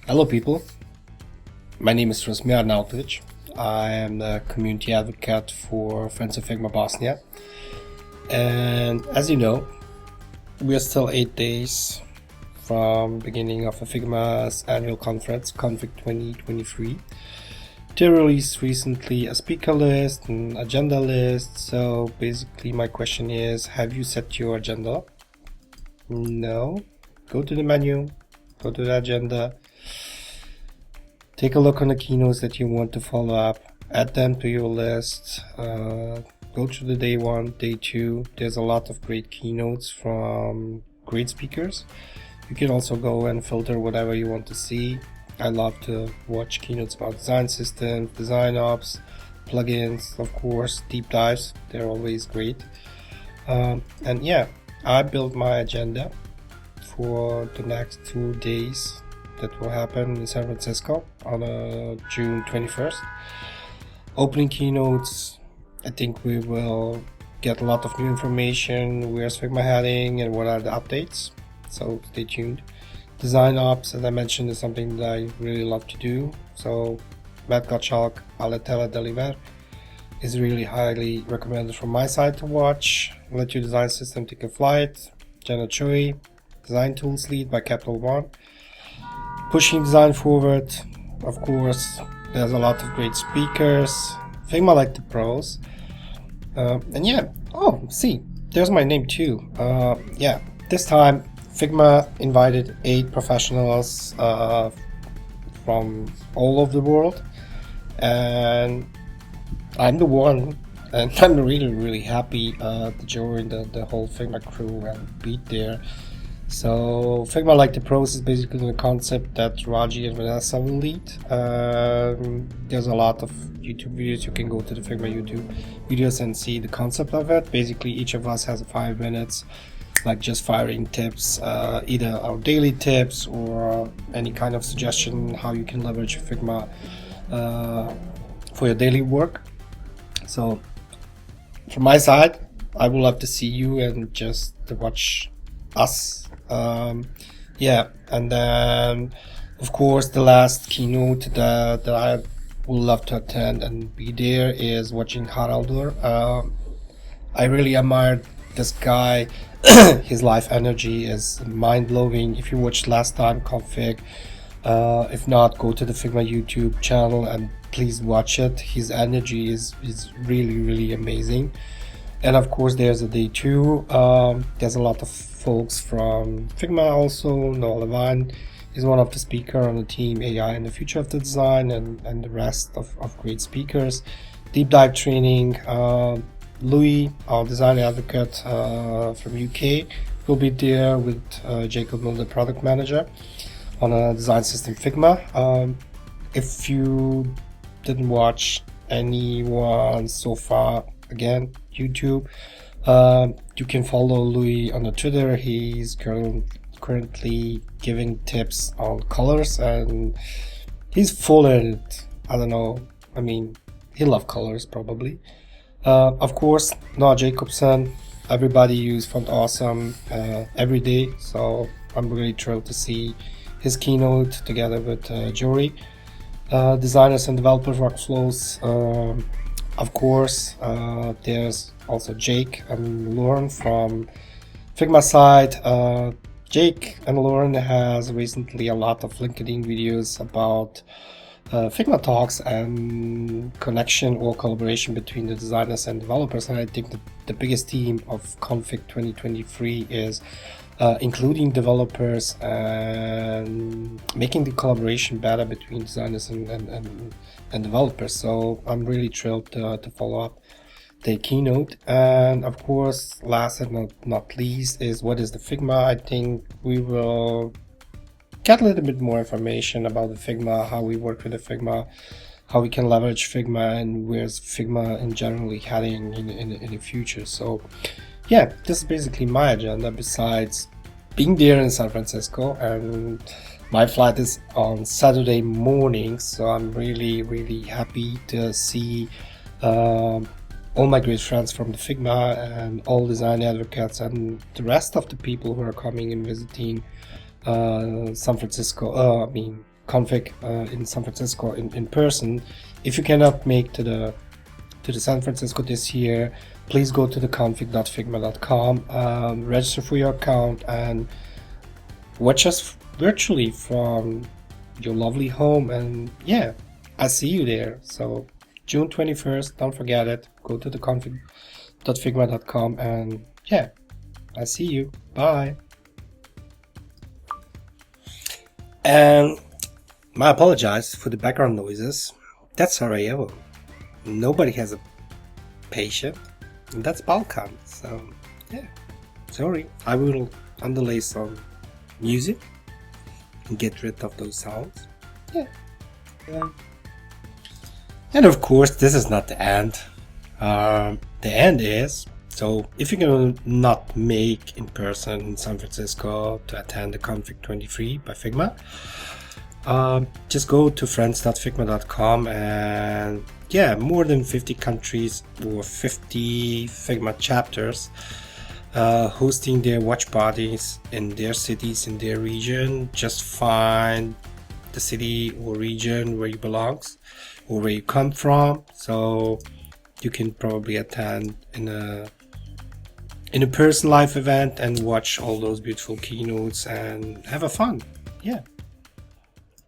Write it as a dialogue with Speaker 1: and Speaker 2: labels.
Speaker 1: Hello people, my name is Rogie and Vanessa. I am the community advocate for Friends of FoFBosnia, and as you know, we are still 8 days from beginning of the Figma's annual conference, Config 2023. They released recently a speaker list and agenda list, so basically my question is, have you set your agenda? No? Go to the menu, go to the agenda, take a look on the keynotes that you want to follow up, add them to your list, go to the day 1, day 2. There's a lot of great keynotes from great speakers. You can also go and filter whatever you want to see. I love to watch keynotes about design systems, design ops, plugins, of course, deep dives. They're always great. And yeah, I built my agenda for the next 2 days that will happen in San Francisco on June 21st. Opening keynotes, I think we will get a lot of new information, where's Figma heading and what are the updates, so stay tuned. Design ops, as I mentioned, is something that I really love to do, so Matt Gottschalk, Alle Tele Deliver is really highly recommended from my side to watch. Let Your Design System Take a Flight, Jenna Choi, Design Tools Lead by Capital One. Pushing design forward, of course, there's a lot of great speakers. Figma like the pros. And yeah, see, there's my name too. Yeah, this time Figma invited 8 professionals from all over the world, and I'm the one, and I'm really happy to join the whole Figma crew and be there. So Figma like the pros is basically the concept that Rogie and Vanessa will lead. There's a lot of YouTube videos. You can go to the Figma YouTube videos and see the concept of it. Basically each of us has 5 minutes, like just firing tips, either our daily tips or any kind of suggestion how you can leverage Figma for your daily work. So from my side, I would love to see you and just to watch us. Yeah, and then of course the last keynote that I would love to attend and be there is watching Haraldur. I really admire this guy. His life energy is mind-blowing. If you watched last time Config, if not, go to the Figma YouTube channel and please watch it. His energy is really amazing. And of course there's a day 2. There's a lot of folks from Figma also. Noah Levine is one of the speakers on the team AI and the future of the design, and the rest of great speakers. Deep dive training. Louis, our design advocate from UK, will be there with Jacob Mulder, product manager on a design system Figma. If you didn't watch anyone so far, again, YouTube, you can follow Louis on the Twitter. He's currently giving tips on colors, and he's full in it. I don't know, I mean, he loves colors probably. Of course, Noah Jacobson, everybody use Font Awesome every day, so I'm really thrilled to see his keynote together with Jory. Designers and developer workflows, of course, there's also Jake and Lauren from Figma side. Jake and Lauren has recently a lot of LinkedIn videos about Figma talks and connection or collaboration between the designers and developers, and I think the biggest theme of Config 2023 is including developers and making the collaboration better between designers and developers. So I'm really thrilled to follow up the keynote. And of course, last and not least is what is the Figma. I think we will get a little bit more information about the Figma, how we work with the Figma, how we can leverage Figma, and where's Figma in generally heading in the future. So yeah, this is basically my agenda, besides being there in San Francisco, and my flight is on Saturday morning, so I'm really happy to see all my great friends from the Figma and all design advocates and the rest of the people who are coming and visiting San Francisco, config in San Francisco in person. If you cannot make to the San Francisco this year, please go to the config.figma.com, register for your account, and watch us virtually from your lovely home. And yeah, I see you there. So June 21st, don't forget it. Go to the config.figma.com, and yeah, I see you. Bye. And I apologize for the background noises. That's Sarajevo. Nobody has a patient. And that's Balkan. So yeah, sorry. I will underlay some music and get rid of those sounds. Yeah. And of course, this is not the end. The end is, so if you're gonna not make in person in San Francisco to attend the Config 23 by Figma, just go to friends.figma.com, and yeah, more than 50 countries or 50 Figma chapters hosting their watch parties in their cities, in their region. Just find the city or region where you belong or where you come from, so you can probably attend in a person live event and watch all those beautiful keynotes and have a fun. Yeah.